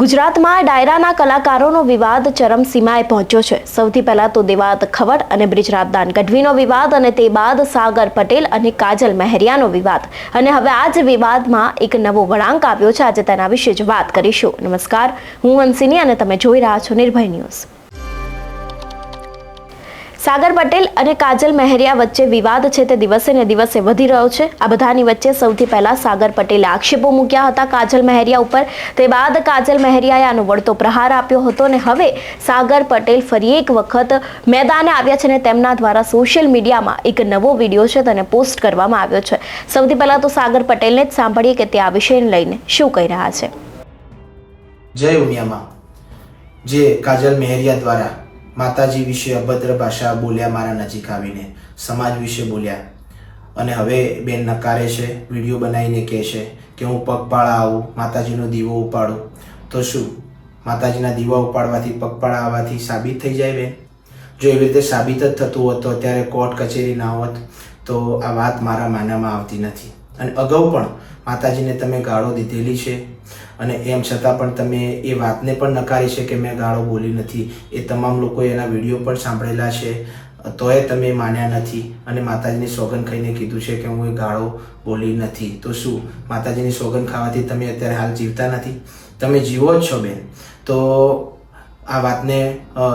ગુજરાતમાં ડાયરાના કલાકારોનો વિવાદ ચરમસીમાએ પહોંચ્યો છે। સૌથી પહેલા તો દેવાત ખવડ અને બ્રિજરાજદાન ગઢવીનો વિવાદ અને તે બાદ સાગર પટેલ અને કાજલ મહેરિયાનો વિવાદ અને હવે આ જ વિવાદમાં એક નવો વળાંક આવ્યો છે। આજે તેના વિશે જ વાત કરીશું। નમસ્કાર, હું હંસિની અને તમે જોઈ રહ્યા છો નિર્ભય ન્યૂઝ। સાગર પટેલ અને કાજલ મહેરિયા વચ્ચે વિવાદ છે તે દિવસે ને દિવસે વધી રહ્યો છે। આ બધાની વચ્ચે સૌથી પહેલા સાગર પટેલે આક્ષેપો મૂક્યા હતા કાજલ મહેરિયા ઉપર, તે બાદ કાજલ મહેરિયાએ આનો વળતો પ્રહાર આપ્યો હતો અને હવે સાગર પટેલ ફરી એક વખત મેદાને આવ્યા છે અને તેમના દ્વારા સોશિયલ મીડિયામાં એક નવો વિડીયો છે તેને પોસ્ટ કરવામાં આવ્યો છે। સૌથી પહેલા તો સાગર પટેલને જ સાંભળીએ કે તે આ વિષયને લઈને શું કહી રહ્યા છે। જય ઉમિયામાં જે કાજલ મહેરિયા દ્વારા માતાજી વિશે અભદ્ર ભાષા બોલ્યા, મારા નજીક આવીને સમાજ વિશે બોલ્યા અને હવે બેન નકારે છે, વિડીયો બનાવીને કહે છે કે હું પગપાળા આવું, માતાજીનો દીવો ઉપાડું। તો શું માતાજીના દીવા ઉપાડવાથી પગપાળા આવવાથી સાબિત થઈ જાય બેન? જો એવી રીતે સાબિત જ થતું હોત તો અત્યારે કોર્ટ કચેરી ના હોત। તો આ વાત મારા માનવામાં આવતી નથી અને અગાઉ પણ માતાજીને તમે ગાળો દીધેલી છે અને એમ છતાં પણ તમે એ વાતને પણ નકારી છે કે મેં ગાળો બોલી નથી। એ તમામ લોકોએ એના વિડીયો પણ સાંભળેલા છે, તોય તમે માન્યા નથી અને માતાજીની સોગંદ ખાઈને કીધું છે કે હું એ ગાળો બોલી નથી। તો શું માતાજીની સોગંદ ખાવાથી તમે અત્યારે હાલ જીવતા નથી? તમે જીવો જ છો બેન। તો આ વાતને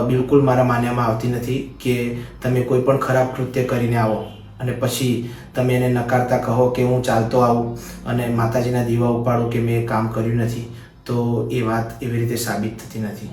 બિલકુલ મારા માન્યામાં આવતી નથી કે તમે કોઈ પણ ખરાબ કૃત્ય કરીને આવો અને પછી તમે એને નકારતા કહો કે હું ચાલતો આવું અને માતાજીના દીવા ઉપાડું કે મેં કામ કર્યું નથી, તો એ વાત એવી રીતે સાબિત થતી નથી।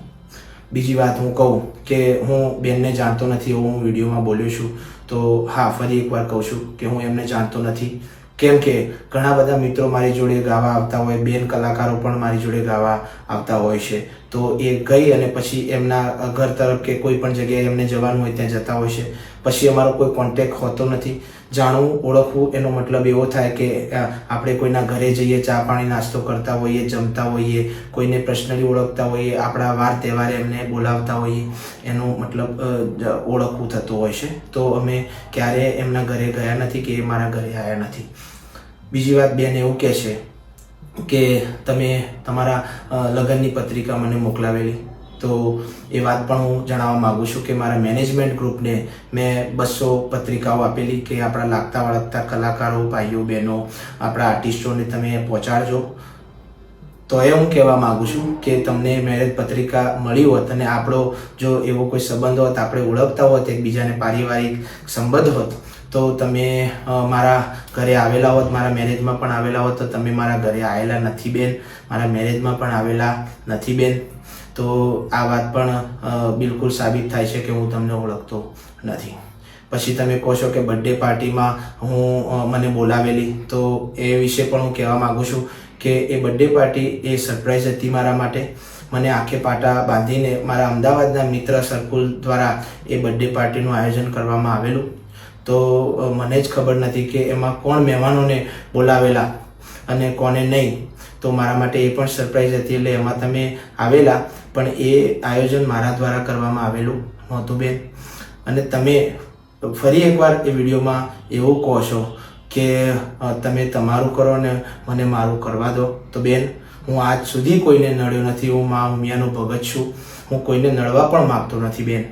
બીજી વાત હું કહું કે હું બેનને જાણતો નથી એવું હું વિડીયોમાં બોલ્યો છું, તો હા ફરી એકવાર કહું છું કે હું એમને જાણતો નથી, કેમ કે ઘણા બધા મિત્રો મારી જોડે ગાવા આવતા હોય, બેન કલાકારો પણ મારી જોડે ગાવા આવતા હોય છે, તો એ ગઈ અને પછી એમના ઘર તરફ કે કોઈ પણ જગ્યાએ એમને જવાનું હોય ત્યાં જતા હોય છે, પછી અમારો કોઈ કોન્ટેક્ટ હોતો નથી। જાણવું, ઓળખવું એનો મતલબ એવો થાય કે આપણે કોઈના ઘરે જઈએ, ચા પાણી નાસ્તો કરતા હોઈએ, જમતા હોઈએ, કોઈને પર્સનલી ઓળખતા હોઈએ, આપણા વાર તહેવારે એમને બોલાવતા હોઈએ, એનો મતલબ ઓળખવું થતું હોય છે। તો અમે ક્યારે એમના ઘરે ગયા નથી કે એ મારા ઘરે આવ્યા નથી। બીજી વાત બેન એવું કહે છે કે તમે તમારા લગ્નની પત્રિકા મને મોકલાવેલી, તો એ વાત પણ હું જણાવવા માગું છું કે મારા મેનેજમેન્ટ ગ્રુપને મેં 200 પત્રિકાઓ આપેલી કે આપણા લાગતા વળગતા કલાકારો, ભાઈઓ બહેનો, આપણા આર્ટિસ્ટોને તમે પહોંચાડજો। તો એ હું કહેવા માગું છું કે તમને મેરેજ પત્રિકા મળી હોત અને આપણો જો એવો કોઈ સંબંધ હોત, આપણે ઓળખતા હોત એકબીજાને, પારિવારિક સંબંધ હોત, તો તમે મારા ઘરે આવેલા હોત, મારા મેરેજમાં પણ આવેલા હોત, તો તમે મારા ઘરે આવેલા નથી બેન, મારા મેરેજમાં પણ આવેલા નથી બેન। તો આ વાત પણ બિલકુલ સાબિત થાય છે કે હું તમને ઓળખતો નથી। પછી તમે કહો છો કે બર્થડે પાર્ટીમાં હું મને બોલાવેલી, તો એ વિશે પણ હું કહેવા માગું છું કે એ બર્થડે પાર્ટી એ સરપ્રાઈઝ હતી મારા માટે। મને આંખે પાટા બાંધીને મારા અમદાવાદના મિત્ર સર્કલ દ્વારા એ બર્થડે પાર્ટીનું આયોજન કરવામાં આવેલું, તો મને જ ખબર નથી કે એમાં કોણ મહેમાનોને બોલાવેલા અને કોને નહીં। તો મારા માટે એ પણ સરપ્રાઈઝ હતી, એટલે એમાં તમે આવેલા પણ એ આયોજન મારા દ્વારા કરવામાં આવેલું નહોતું બેન। અને તમે ફરી એકવાર એ વિડીયોમાં એવું કહો છો કે તમે તમારું કરો ને મને મારું કરવા દો। તો બેન, હું આજ સુધી કોઈને નડ્યો નથી, હું મા ઉમિયાનો ભગત છું, હું કોઈને નડવા પણ માગતો નથી બેન।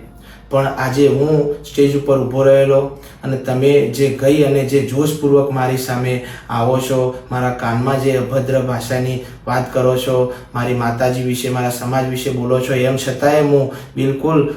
પણ આજે હું સ્ટેજ ઉપર ઊભો રહેલો અને તમે જે ગઈ અને જે જોશપૂર્વક મારી સામે આવો છો, મારા કાનમાં જે અભદ્ર ભાષાની વાત કરો છો, મારી માતાજી વિશે, મારા સમાજ વિશે બોલો છો, એમ છતાંય હું બિલકુલ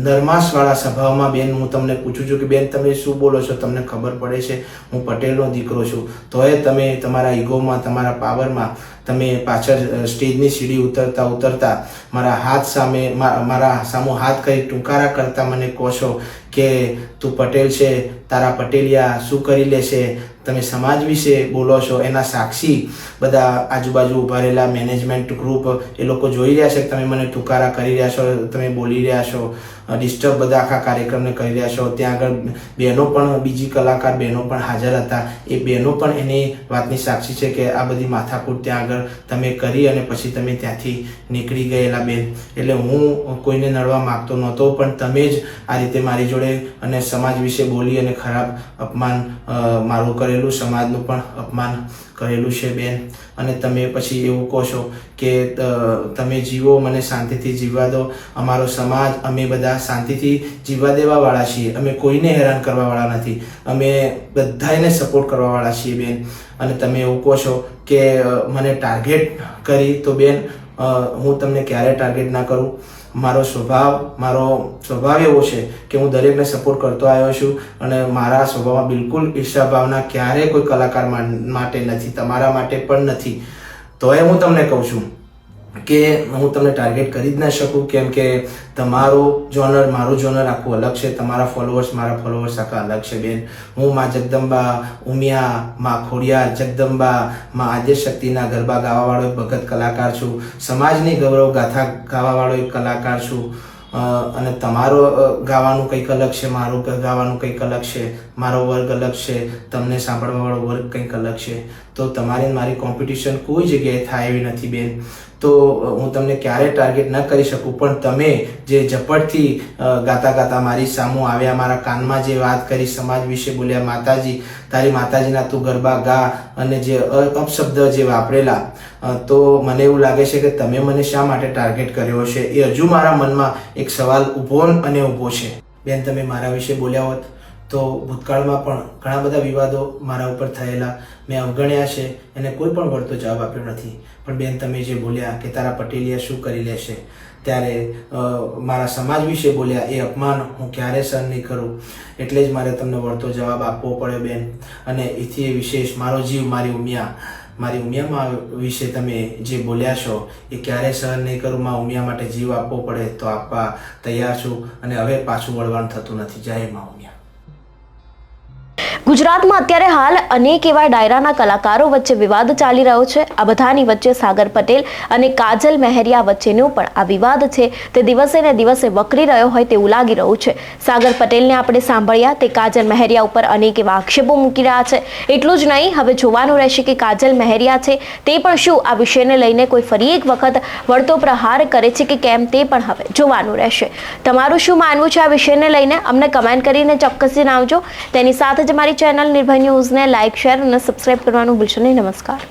નરમાશવાળા સ્વભાવમાં બેન હું તમને પૂછું છું કે બેન તમે શું બોલો છો? તમને ખબર પડે છે હું પટેલનો દીકરો છું, તોય તમે તમારા ઈગોમાં, તમારા પાવરમાં તમે પાછળ સ્ટેજની સીડી ઉતરતા મારા હાથ સામે મારા સામો હાથ કરી ટૂંકારા કરતા મને કહો છો કે તું પટેલ છે, તારા પટેલિયા શું કરી લેશે? તમે સમાજ વિશે બોલો છો, એના સાક્ષી બધા આજુબાજુ ઉભા રહેલા મેનેજમેન્ટ ગ્રુપ એ લોકો જોઈ રહ્યા છે કે તમે મને ટૂંકારા કરી રહ્યા છો, તમે બોલી રહ્યા છો, ડિસ્ટર્બ બધા આખા કાર્યક્રમને કરી રહ્યા છો। ત્યાં આગળ બહેનો પણ, બીજી કલાકાર બહેનો પણ હાજર હતા, એ બહેનો પણ એની વાતની સાક્ષી છે કે આ બધી માથાકૂટ ત્યાં આગળ તમે કરી અને પછી તમે ત્યાંથી નીકળી ગયેલા બેન। એટલે હું કોઈને નડવા માગતો નહોતો, પણ તમે જ આ રીતે મારી જોડે અને સમાજ વિશે બોલી અને ખરાબ અપમાન મારું કરે કરેલું, સમાજનું પણ અપમાન કરેલું છે બેન. અને તમે પછી એવું કહો છો કે તમે જીવો, મને શાંતિથી જીવવા દો, અમારો સમાજ, અમે બધા શાંતિથી જીવવા દેવાવાળા છીએ, અમે કોઈને હેરાન કરવાવાળા નથી, અમે બધાને સપોર્ટ કરવાવાળા છીએ બેન. અને તમે એવું કહો છો કે મને ટાર્ગેટ કરી, તો બેન હું તમને ક્યારે ટાર્ગેટ ના કરું. મારો સ્વભાવ એવો છે કે હું દરેકને સપોર્ટ કરતો આવ્યો છું અને મારા સ્વભાવમાં બિલકુલ ઈર્ષા ભાવના ક્યારેય કોઈ કલાકાર માટે નથી, તમારા માટે પણ નથી. તોય હું તમને કહું છું કે હું તમને ટાર્ગેટ કરી જ ના શકું, કેમ કે તમારું જોનર મારું જોનર આખું અલગ છે, તમારા ફોલોઅર્સ મારા ફોલોઅર્સ આખા અલગ છે બેન. હું માં જગદંબા, ઉમિયા, માં ખોડિયાર, જગદંબા, માં આદ્યશક્તિના ગરબા ગાવાવાળો એક ભગત કલાકાર છું, સમાજની ગૌરવ ગાથા ગાવાવાળો એક કલાકાર છું. અને તમારો ગાવાનું કંઈક અલગ છે, મારું ગાવાનું કંઈક અલગ છે, મારો વર્ગ અલગ છે, તમને સાંભળવાવાળો વર્ગ કંઈક અલગ છે. તો તમારી મારી કોમ્પિટિશન કોઈ જગ્યાએ થાય એવી નથી બેન. તો હું તમને ક્યારેય ટાર્ગેટ ન કરી શકું, પણ તમે જે ઝપટથી ગાતા મારી સામું આવ્યા, મારા કાનમાં જે વાત કરી, સમાજ વિશે બોલ્યા, માતાજી, તારી માતાજીના તું ગરબા ગા, અને જે અપશબ્દ જે વાપરેલા, તો મને એવું લાગે છે કે તમે મને શા માટે ટાર્ગેટ કર્યો છે, એ હજુ મારા મનમાં એક સવાલ ઊભો છે બેન. તમે મારા વિશે બોલ્યા હોત તો ભૂતકાળમાં પણ ઘણા બધા વિવાદો મારા ઉપર થયેલા, મેં અવગણ્યા છે, એને કોઈ પણ વળતો જવાબ આપ્યો નથી. પણ બેન તમે જે બોલ્યા કે તારા પટેલિયા શું કરી લેશે, ત્યારે મારા સમાજ વિશે બોલ્યા, એ અપમાન હું ક્યારે સહન નહીં કરું, એટલે જ મારે તમને વળતો જવાબ આપવો પડ્યો બેન. અને એથી એ વિશેષ મારો જીવ, મારી ઉમિયામાં વિશે તમે જે બોલ્યા છો એ ક્યારેય સહન નહીં કરું. માં ઉમિયા માટે જીવ આપવો પડે તો આપવા તૈયાર છું, અને હવે પાછું વળવાનું થતું નથી. જય માં ઉમિયા. ગુજરાતમાં અત્યારે હાલ અનેક એવા ડાયરાના કલાકારો વચ્ચે વિવાદ ચાલી રહ્યો છે. આ બધાની વચ્ચે સાગર પટેલ અને કાજલ મહેરિયા વચ્ચેનો પણ આ વિવાદ છે તે દિવસે ને દિવસે વકરી રહ્યો હોય તેવું લાગી રહ્યું છે. સાગર પટેલને આપણે સાંભળ્યા, તે કાજલ મહેરિયા ઉપર અનેક એવા આક્ષેપો મૂકી રહ્યા છે. એટલું જ નહીં, હવે જોવાનું રહેશે કે કાજલ મહેરિયા છે તે પણ શું આ વિષયને લઈને કોઈ ફરી એક વખત વળતો પ્રહાર કરે છે કે કેમ, તે પણ હવે જોવાનું રહેશે. તમારું શું માનવું છે આ વિષયને લઈને અમને કમેન્ટ કરીને ચોક્કસ જણાવજો. તેની સાથે જ મારી ચેનલ નિર્ભય ન્યૂઝને લાઇક, શેર અને સબસ્ક્રાઇબ કરવાનું ભૂલશો નહીં. નમસ્કાર.